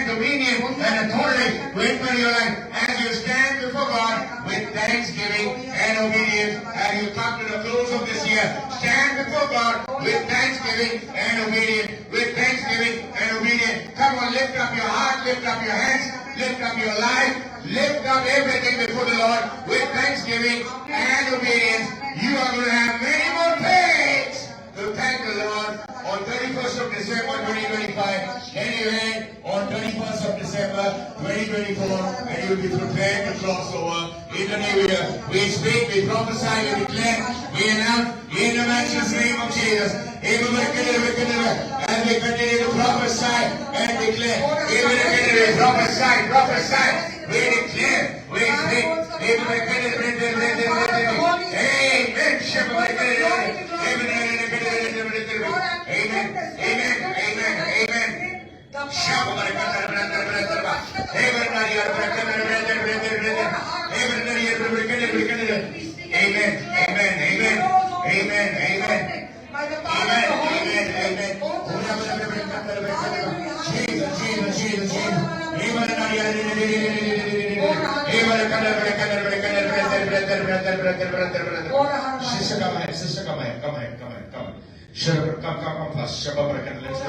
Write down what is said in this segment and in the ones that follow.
dominion and authority to enter your life. As you stand before God with thanksgiving and obedience, as you come to the close of this year, stand before God with thanksgiving and obedience. With thanksgiving and obedience. Come on, lift up your heart, lift up your hands, lift up your life, lift up everything before the Lord with thanksgiving and obedience. You are going to have many more things to thank the Lord on 31st of December 2025. Anyway, on 31st of December 2024, and you will be prepared to cross over in the new year. We speak, we prophesy, we declare, we announce in the matchless name of Jesus. As we continue to prophesy and declare, we prophesy, we declare, we speak, Sister, come ahead. Come first. Let's do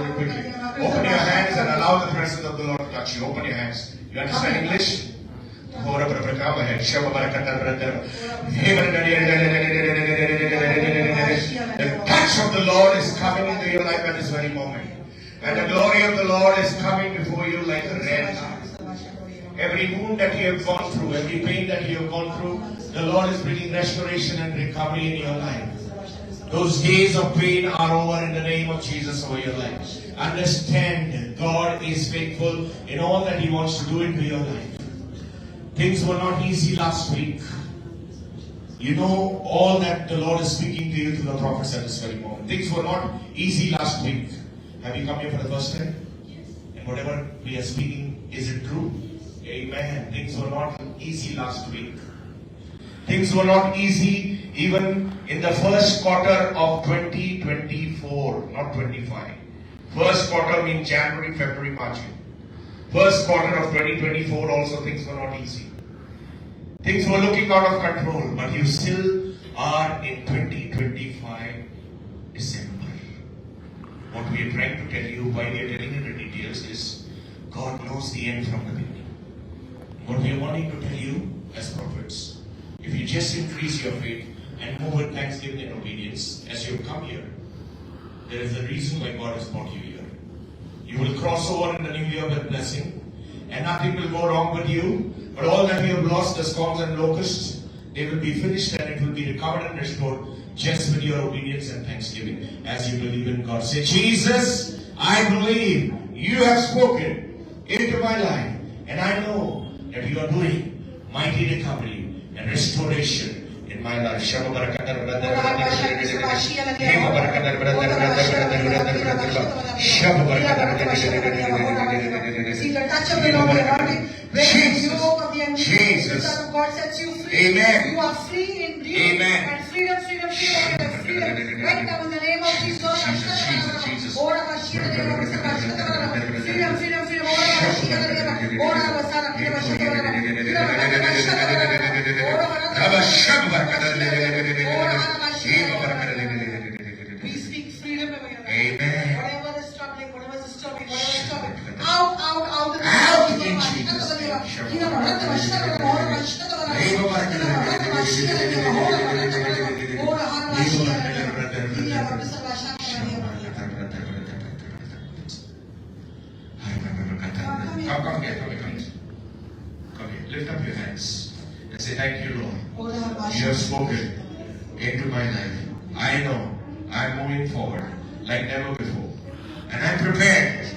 it quickly. Open your hands and allow the presence of the Lord to touch you. Open your hands. You understand English? Come ahead. The touch of the Lord is coming into your life at this very moment. And the glory of the Lord is coming before you like a red light. Every wound that you have gone through, every pain that you have gone through, the Lord is bringing restoration and recovery in your life. Those days of pain are over in the name of Jesus over your life. Understand, God is faithful in all that He wants to do into your life. Things were not easy last week. You know all that the Lord is speaking to you through the prophets at this very moment. Things were not easy last week. Have you come here for the first time? And whatever we are speaking, is it true? Amen. Things were not easy last week. Things were not easy even in the first quarter of 2024, not 25. First quarter means January, February, March. First quarter of 2024 also things were not easy. Things were looking out of control, but you still are in 2025 December. What we are trying to tell you, why we are telling you the details, is God knows the end from the beginning. What we are wanting to tell you as prophets, if you just increase your faith and move with thanksgiving and obedience as you come here, there is a reason why God has brought you here. You will cross over in the new year with blessing, and nothing will go wrong with you. But all that you have lost, the storms and locusts, they will be finished and it will be recovered and restored just with your obedience and thanksgiving as you believe in God. Say, Jesus, I believe you have spoken into my life, and I know that you are doing mighty recovery and restoration in my life. See the touch of the Lord, Jesus. God sets you free. Amen. You are free indeed. Amen. And freedom. Right now in the name of Jesus. Jesus. We speak freedom. Amen. Whatever is troubling, whatever is disturbing, out in Jesus' name. Come here. Lift up your hands and say, thank you, Lord. You have spoken into my life. I know I'm moving forward like never before. And I'm prepared.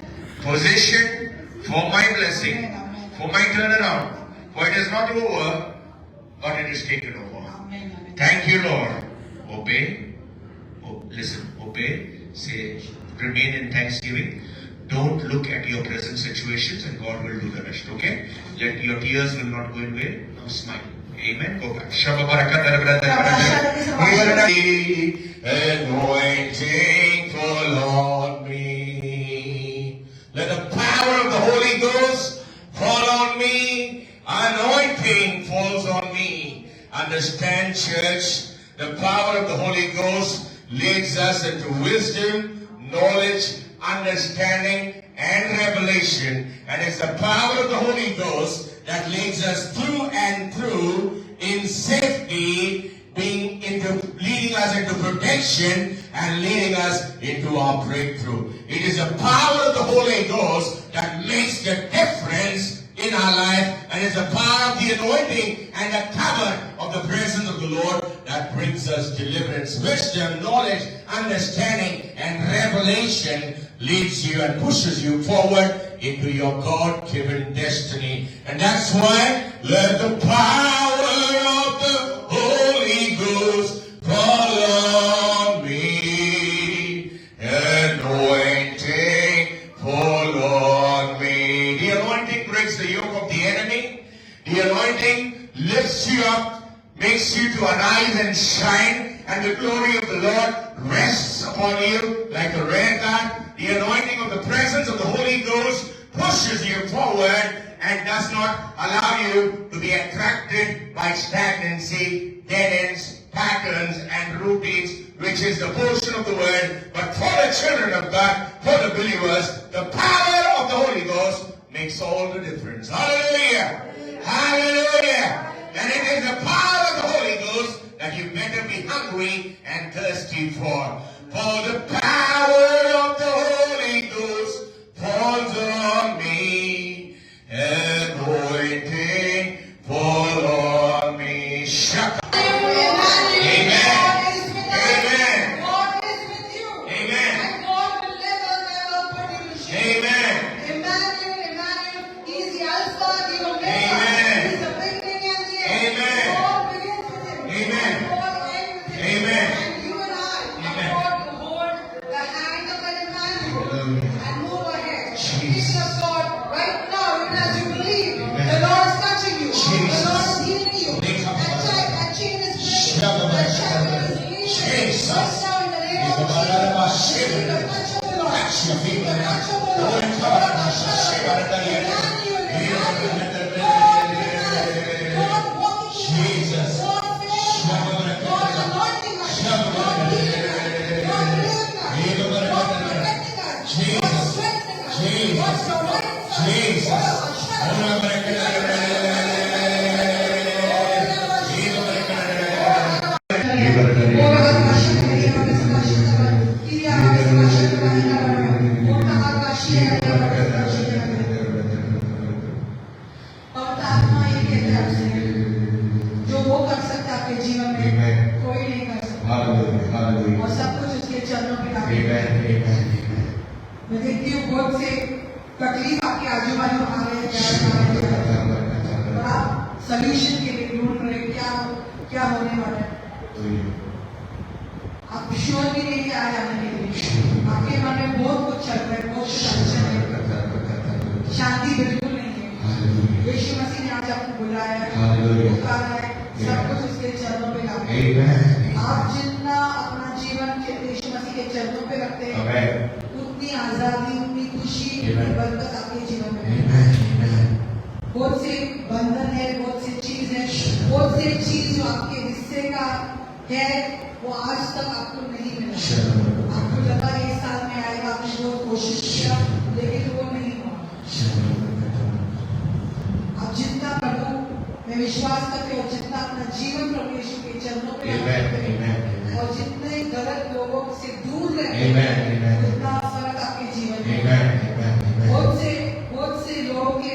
Position for my blessing, for my turnaround. For it is not over, but it is taken over. Thank you, Lord. Obey. Obey. Say, remain in thanksgiving. Don't look at your present situations, and God will do the rest. Okay? Let your tears will not go in vain. Now smile. Amen. Go back. Anointing fall on me. Let the power of the Holy Ghost understand, church, the power of the Holy Ghost leads us into wisdom, knowledge, understanding, and revelation. And it's the power of the Holy Ghost that leads us through and through in safety, leading us into protection and leading us into our breakthrough. It is the power of the Holy Ghost that makes the difference in our life, and it's the power of the anointing and the cover of the presence of the Lord that brings us deliverance. Wisdom, knowledge, understanding, and revelation leads you and pushes you forward into your God-given destiny. And that's why let the power of the Holy Ghost fall on me. Anointing fall on me. The anointing breaks the yoke of the enemy. The anointing lifts you up, makes you to arise and shine, and the glory of the Lord rests upon you like a red dot. The anointing of the presence of the Holy Ghost pushes you forward and does not allow you to be attracted by stagnancy, dead ends, patterns, and routines, which is the portion of the word. But for the children of God, for the believers, the power of the Holy Ghost makes all the difference. Hallelujah! Hallelujah! And it is the power of the Holy Ghost that you better be hungry and thirsty for. For the power of the Holy Ghost falls on me, anointing fall on me. Shaka. Amen. Amen. God is with you. Amen. And God will never put you to shame. Amen. Emmanuel, He is the Alpha, the Omega. Amen. He is the beginning and the end. Amen. God begins with Him. Amen. And God ends with Him. Amen. And you and I Amen. are called to hold the hand of an Emmanuel and move ahead. Jesus. People of God, right now, even as you believe, Amen. the Lord is touching you. Jesus. The Lord is healing you. That chain is breaking. That shackle is releasing. Jesus. Right now, in the name of Jesus, receive the touch of the Lord. Receive the touch of the Lord. God walking in us. God favoring us. God anointing us. God healing us. God delivering us. God protecting us. God strengthening us. God providing for us. जो वो कर सकता है आपके जीवन में कोई नहीं कर सकता और सब कुछ उसके चरणों पे डाल मैं देखती हूँ बहुत से तकलीफ आपके आजू बाजू आ रहे हैं और आप सल्यूशन के लिए ढूंढ रहे हैं क्या होने वाला है आप श्योर भी नहीं क्या जाने के लिए आपके मन में बहुत कुछ चल रहा है बहुत कुछ टेंशन है शांति बिल्कुल नहीं है यीशु मसीह ने आज आपको बुलाया है पुकारा है सब कुछ उसके चरणों पे लाओ आप जितना अपना जीवन यीशु मसीह के चरणों पे रखते हैं उतनी आजादी उतनी खुशी उतनी बरकत आपके जीवन में बहुत से बंधन है बहुत सी चीज है बहुत से चीज जो आपके हिस्से का है वो आज तक आपको नहीं मिला आपको लगा एक साल में आएगा आपने बहुत कोशिश किया लेकिन वो नहीं हुआ आप जितना प्रभु मैं विश्वास करती हूँ जितना अपना जीवन प्रभु यीशु के चरणों पे और जितने गलत लोगों से दूर रहते उतना फर्क आपके जीवन में बहुत से लोगों के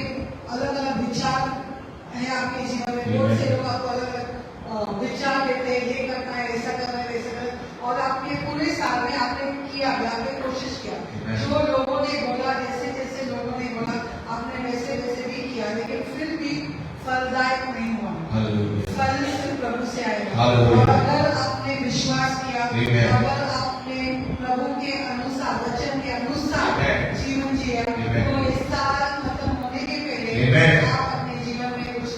अलग अलग विचार है आपके जीवन में बहुत से लोग आपको अलग अलग विचार देते हैं ये करना है ऐसा करना है वैसा करना है और आपके पूरे साल में आपने किया आपने कोशिश किया जो लोगों ने बोला जैसे लोगों ने बोला आपने वैसे भी किया लेकिन फिर भी फलदायक नहीं हुआ फल सिर्फ प्रभु से आएगा और अगर आपने विश्वास किया अगर आपने प्रभु के अनुसार वचन के अनुसार जीवन जिया तो इस साल खत्म होने के पहले आप अपने जीवन में कुछ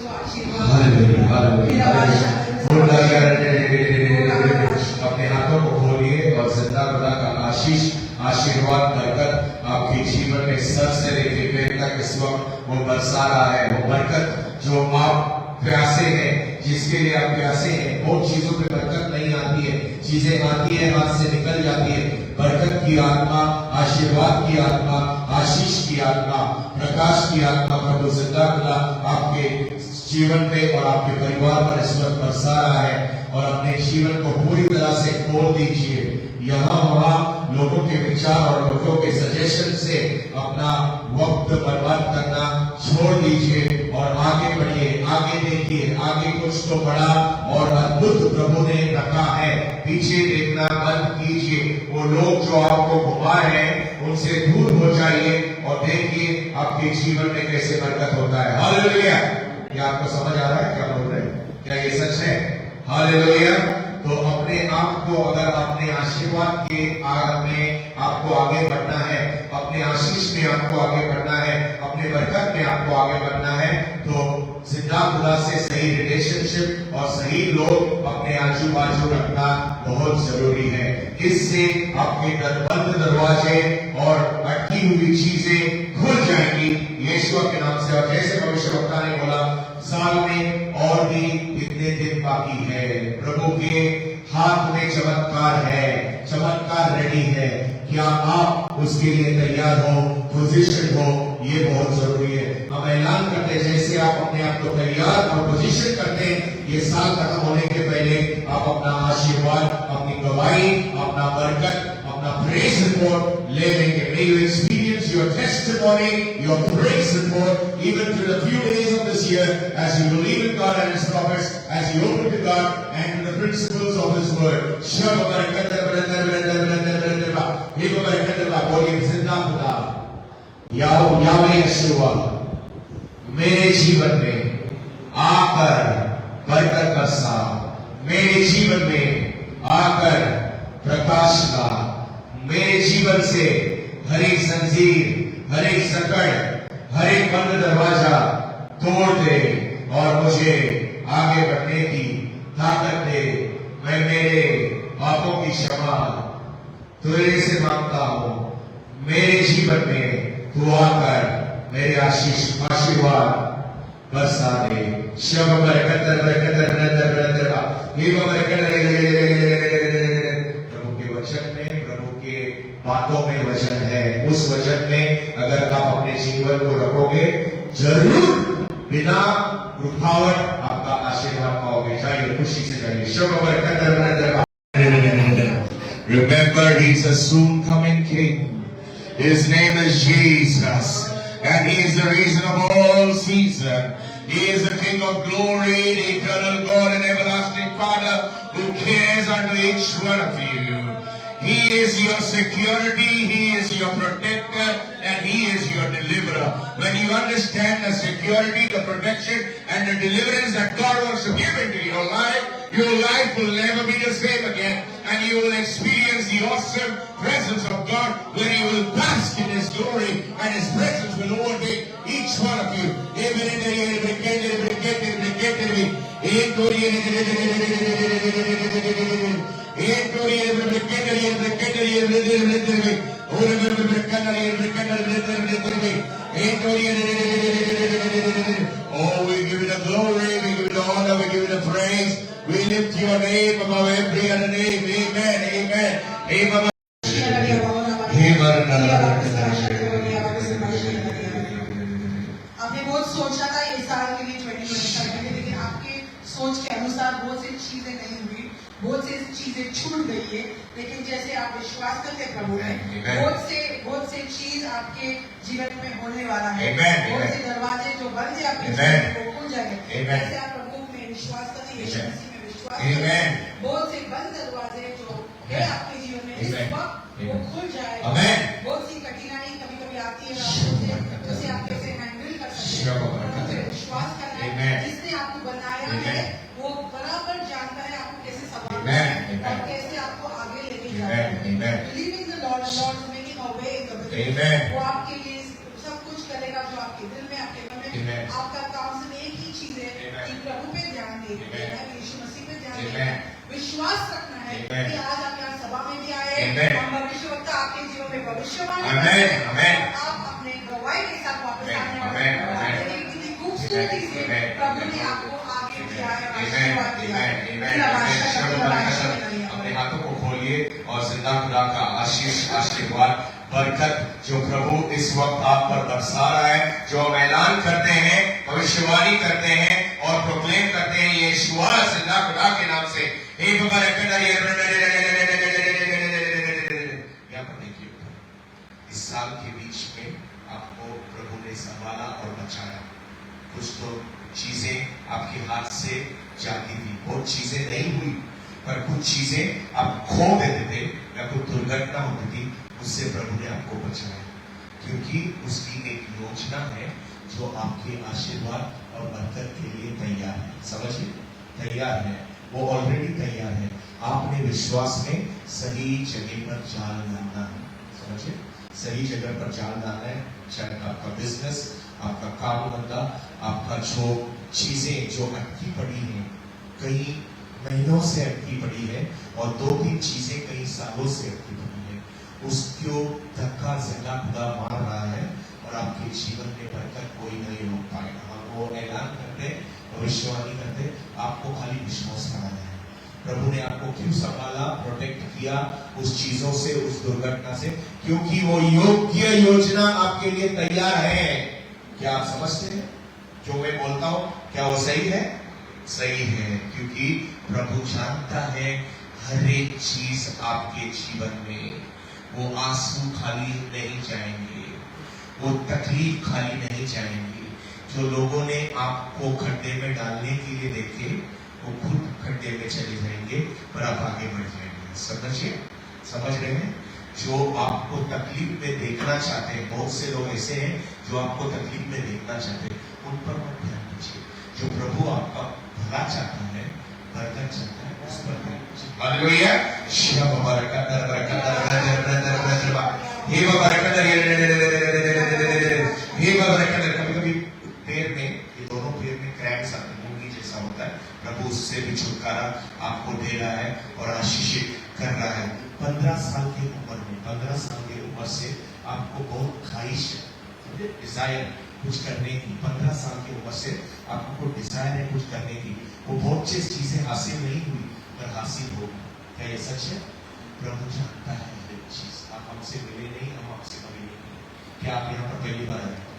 अपने हाथों को खोलिए और जिंदा खुदा का आशीर्वाद बरकत आपके जीवन में सर से लेकर पैर तक इस वक्त वो बरसा रहा है वो बरकत जो माँ प्यासे हैं, जिसके लिए आप प्यासे हैं, बहुत चीजों पे बरकत नहीं आती है, चीजें आती है हाथ से निकल जाती है। बरकत की आत्मा, आशीर्वाद की आत्मा, आशीष की आत्मा, प्रकाश की आत्मा प्रभु जिंदा खुदा आपके जीवन पे और आपके परिवार पर इस वक्त बरसा रहा है, और अपने जीवन को पूरी तरह से खोल दीजिए। यहाँ वहाँ लोगों के विचार और लोगों के सजेशन से अपना वक्त बर्बाद करना छोड़ दीजिए और आगे बढ़िए, आगे देखिए, आगे कुछ तो बड़ा और अद्भुत प्रभु ने रखा है। पीछे देखना बंद कीजिए, वो लोग जो आपको घुमा है उनसे दूर हो जाइए और देखिए आपके जीवन में कैसे बरकत होता है। हालेलुया! क्या आपको समझ आ रहा है क्या बोल रहे हैं? क्या ये सच है? हालेलुया! तो अपने आप को, अगर अपने आशीर्वाद के आग में आपको आगे बढ़ना है, अपने आशीष में आपको आगे बढ़ना है, अपने बरकत में आपको आगे बढ़ना है, तो जिंदा खुदा से सही रिलेशनशिप और सही लोग अपने आजू बाजू रखना बहुत जरूरी है। इससे आपके बंद दरवाजे और अटकी हुई चीजें खुल जाएंगी यीशु के नाम से। और जैसे भविष्यवक्ता ने बोला, साल में और भी कितने दिन बाकी है, प्रभु के हाथ में चमत्कार है, चमत्कार रेडी है। क्या आप उसके लिए तैयार हो, पोजीशन हो? ये बहुत जरूरी है। हम ऐलान करते हैं, जैसे आप अपने आप को तैयार और पोजीशन करते हैं, ये साल खत्म होने के पहले आप अपना आशीर्वाद, अपनी गवाही, अपना बरकत, अपना प्रेज रिपोर्ट ले लेंगे। May you experience your testimony, your praise report, even to the few days of this year, as you believe in God and His prophets, as you open to God and to the principles of His word. बोलिए जिंदा खुदा, यावे यहोवा मेरे जीवन में आकर बरकत बरसा, मेरे जीवन में आकर प्रकाश ला, मेरे जीवन से हर एक जंजीर, हर एक सकड़, हर एक बंद दरवाजा तोड़ दे और मुझे आगे बढ़ने की ताकत दे। मैं मेरे पापों की क्षमा तेरे से मांगता हूँ, मेरे जीवन में तू आकर मेरे आशीर्वाद बरसा दे। शब बरकत प्रभु के वचन में, प्रभु के बातों में वचन है। उस वचन में अगर आप अपने जीवन को रखोगे, जरूर बिना रुकावट आपका आशीर्वाद पाओगे। जाइए खुशी से जाइए। शब बरकत। Remember, He's a soon coming King. His name is Jesus, and He is the reason of all season. He is the King of glory, the eternal God and everlasting Father, who cares unto each one of you. He is your security, He is your protector, and He is your deliverer. When you understand the security, the protection, and the deliverance that God wants to give into your life will never be the same again, and you will experience the awesome presence of God, where you will bask in His glory, and His presence will overtake each one of you. Oh, we give you the glory, we give you the honor, we give you the praise. We lift your name above every other name. Amen, amen, amen. आपने बहुत सोचा था ये साल के लिए 2025 के लिए, लेकिन आपके सोच के अनुसार बहुत सी चीजें नहीं हुई, बहुत सी चीजें छूट गई है। लेकिन जैसे आप विश्वास करते प्रभु में, बहुत से चीज आपके जीवन में होने वाला है। बहुत से दरवाजे जो बंद है आपके जीवन में वो खुल जाएंगे। जैसे आप प्रभु में विश्वास करते, यीशु मसीह में विश्वास करते, बहुत से बंद दरवाजे जो है आपके जीवन में इस वक्त वो खुल जाएगा। बहुत सी कठिनाई कभी कभी आती है, जैसे आप कैसे हैंडल कर सकते हैं। विश्वास करना है, जिसने आपको बनाया है वो बराबर जानता है आपको कैसे संभालना है और कैसे आपको आगे लेके जाना है। Believing the Lord, the Lord is making a way in the wilderness. वो आपके लिए सब कुछ करेगा जो आपके दिल में, आपके मन में। आपका काम सिर्फ एक ही चीज है कि प्रभु पे ध्यान देना है, यीशु मसीह पे ध्यान देना है, विश्वास रखना है कि आज आप यहाँ सभा में भी आए, हम भविष्यवक्ता आपके जीवन में भविष्यवाणी आप अपने गवाही के साथ वापस आने वाले हैं। कितनी खूबसूरती से प्रभु ने आपको अपने हाथों को खोलिए और जिंदा खुदा का आशीष आशीर्वाद बरकत जो प्रभु इस वक्त आप पर बरसा रहा है, जो हम ऐलान करते हैं, भविष्यवाणी करते हैं और प्रोक्लेम करते हैं ये यीशुआ जिंदा खुदा के नाम से। इस साल के बीच में आपको प्रभु ने संभाला और बचाया। कुछ तो चीजें आपके हाथ से जाती थी, बहुत चीजें नहीं हुई, पर कुछ चीजें आप खो देते थे या कुछ दुर्घटना होती थी, उससे प्रभु ने आपको बचाया, क्योंकि उसकी एक योजना है जो आपके आशीर्वाद और बरकत के लिए तैयार है। समझिए, तैयार है, वो ऑलरेडी तैयार है। आपने विश्वास में सही जगह पर जाल डालना है। समझिए, सही जगह पर जाल डालना है, चाहे आपका बिजनेस, आपका काम धंधा, आपका जो चीजें जो अटकी पड़ी हैं, कई महीनों से अटकी पड़ी है और 2-3 चीजें कई सालों से अटकी पड़ी है, उसको धक्का जिंदा खुदा मार रहा है और आपके जीवन में बरकत कोई नहीं रोक पाएगा। हम वो ऐलान करते, भविष्यवाणी करते, आपको खाली विश्वास कराना है। प्रभु ने आपको क्यों संभाला, प्रोटेक्ट किया उस चीजों से, उस दुर्घटना से, क्योंकि वो योग्य योजना आपके लिए तैयार है। क्या आप समझते हैं जो मैं बोलता हूं? क्या वो सही है? सही है, क्योंकि प्रभु जानता है हर एक चीज आपके जीवन में, वो आंसू खाली नहीं जाएंगे, वो तकलीफ खाली नहीं जाएंगी। जो लोगों ने आपको खड्डे में डालने के लिए देखे, वो खुद खड्डे में चले जाएंगे, पर आप आगे बढ़ जाएंगे। समझिए, समझ रहे हैं? जो आपको तकलीफ में देखना चाहते हैं, बहुत से लोग ऐसे हैं जो आपको तकलीफ में देखना चाहते हैं, उन पर मत ध्यान दीजिए। जो प्रभु आपका भला चाहता है, बरकत चाहता है, उस पर ध्यान दीजिए। हालेलुया। कभी-कभी पैर में, ये दोनों पैर में क्रैम्स आते हैं, मूंगी जैसा होता है। प्रभु उससे भी छुटकारा आपको दे रहा है और आशीषित कर रहा है। 15 साल की उम्र में, 15 साल की उम्र से आपको बहुत ख्वाहिश है, डिजायर कुछ करने की। 15 साल की उम्र से आपको डिजायर है कुछ करने की। वो बहुत सी चीजें हासिल नहीं हुई, पर हासिल होगी। क्या ये सच है? प्रभु जानता है हर एक चीज। आप हमसे मिले नहीं, हम आपसे मिले नहीं। क्या आप यहाँ पर पहली बार आए?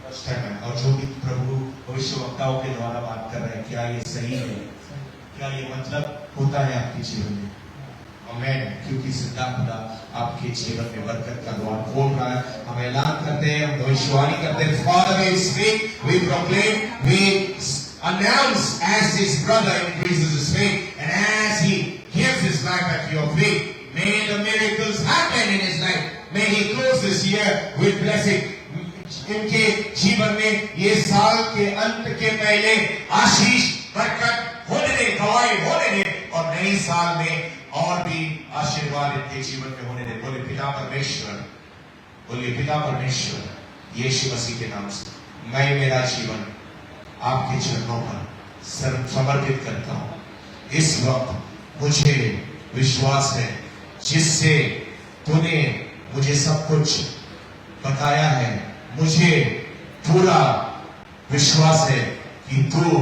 फर्स्ट टाइम है। और जो भी प्रभु भविष्यवक्ताओं के द्वारा बात कर रहे हैं, क्या ये सही है? क्या ये मतलब होता है आपके जीवन में? आमीन। क्योंकि जिंदा खुदा आपके जीवन में बरकत का द्वार खोल रहा है। हम ऐलान करते हैं, हम भविष्यवाणी करते हैं। Father, we speak, we proclaim, we announce as his brother increases his faith and as he gives his life at your feet, may the miracles happen in his life. May he close this year with blessing. इनके जीवन में ये साल के अंत के पहले आशीष बरकत होने दे, गवाही होने दे और नई साल में और भी आशीर्वाद इनके जीवन में होने दे। बोले पिता परमेश्वर, बोलिए पिता परमेश्वर, यीशु मसीह के नाम से मैं मेरा जीवन आपके चरणों पर समर्पित करता हूं। इस वक्त मुझे विश्वास है, जिससे तूने मुझे सब कुछ बताया है, मुझे पूरा विश्वास है कि तू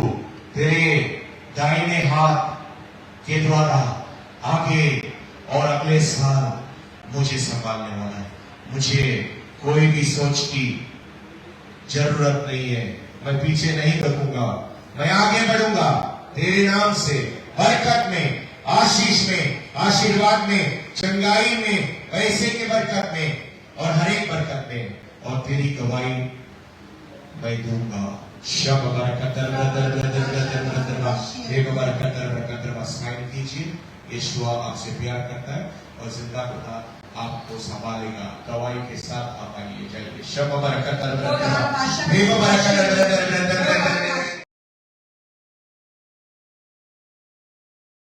तेरे दाहिने हाथ के द्वारा आगे और अगले साल मुझे संभालने वाला है। मुझे कोई भी सोच की जरूरत नहीं है, मैं पीछे नहीं रखूंगा, मैं आगे बढ़ूंगा तेरे नाम से, बरकत में, आशीष में, आशीर्वाद में, चंगाई में, पैसे के बरकत में और हर एक बरकत में, और तेरी गवाही मैं दूंगा। शब बरकत स्माइल कीजिए। यीशुआ आपसे प्यार करता है और जिंदा खुदा आपको संभालेगा। गवाही के साथ आप आइए, जाइए। शब बरकत